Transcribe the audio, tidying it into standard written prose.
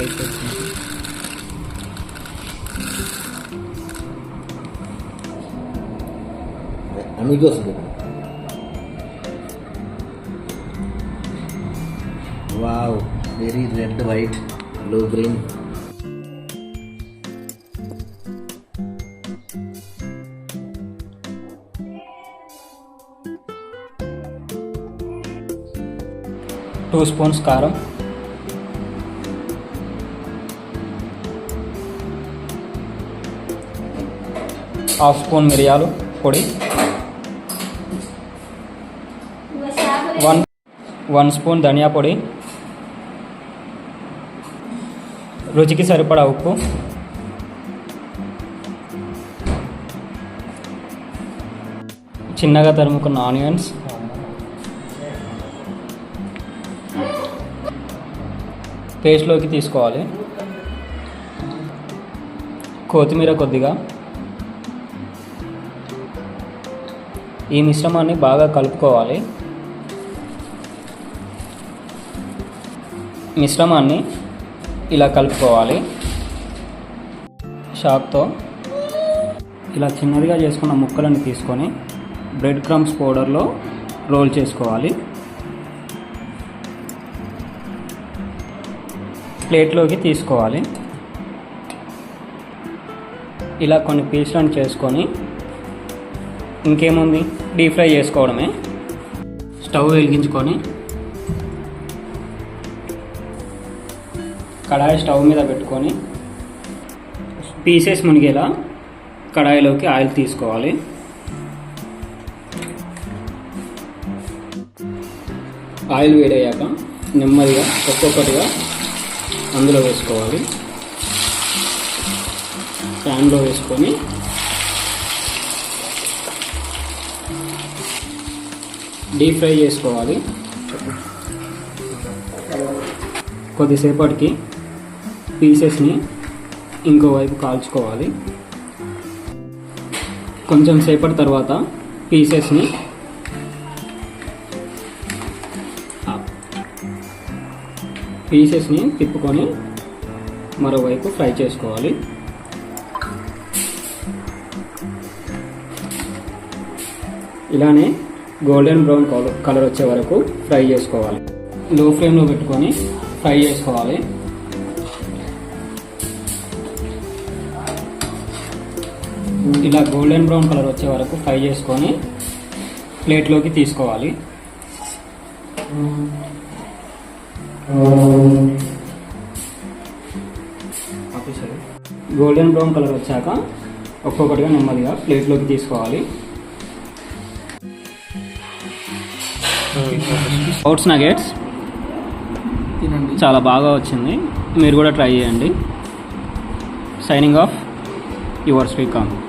పైకి వచ్చింది. Amigos wow, very red, white, blue, green. Two spoons కారం, హాఫ్ స్పూన్ మిరియాలు పొడి, 1 స్పూన్ ధనియా పొడి, రుచికి సరిపడా ఉప్పు, చిన్నగా తరుముకున్న ఆనియన్స్, పేస్ట్లోకి తీసుకోవాలి. కొత్తిమీర కొద్దిగా. ఈ మిశ్రమాన్ని బాగా కలుపుకోవాలి. మిశ్రమాన్ని ఇలా కలుపుకోవాలి. షాక్తో ఇలా చిన్నదిగా చేసుకున్న ముక్కలను తీసుకొని బ్రెడ్ క్రమ్స్ పౌడర్లో రోల్ చేసుకోవాలి. ప్లేట్లోకి తీసుకోవాలి. ఇలా కొన్ని పీసులను చేసుకొని ఇంకేముంది, డీప్ ఫ్రై చేసుకోవడమే. స్టవ్ వెలిగించుకొని కడాయి స్టవ్ మీద పెట్టుకొని పీసెస్ మునిగేలా కడాయిలోకి ఆయిల్ తీసుకోవాలి. ఆయిల్ వేడయ్యాక నెమ్మదిగా ఒక్కొక్కటిగా అందులో వేసుకోవాలి. ప్యాన్లో వేసుకొని డీప్ ఫ్రై చేసుకోవాలి. కొద్దిసేపటికి పీసెస్ని ఇంకోవైపు కాల్చుకోవాలి. కొంచెం సేపటి తర్వాత పీసెస్ని తిప్పుకొని మరోవైపు ఫ్రై చేసుకోవాలి. ఇలానే గోల్డెన్ బ్రౌన్ కలర్ వచ్చే వరకు ఫ్రై చేసుకోవాలి. లో ఫ్లేమ్లో పెట్టుకొని ఫ్రై చేసుకోవాలి. ఇలా గోల్డెన్ బ్రౌన్ కలర్ వచ్చే వరకు ఫ్రై చేసుకొని ప్లేట్లోకి తీసుకోవాలి. గోల్డెన్ బ్రౌన్ కలర్ వచ్చాక ఒక్కొక్కటిగా నెమ్మదిగా ప్లేట్లోకి తీసుకోవాలి. స్ప్రౌట్స్ నగెట్స్ చాలా బాగా వచ్చింది. మీరు కూడా ట్రై చేయండి. Signing off, your Srikanth.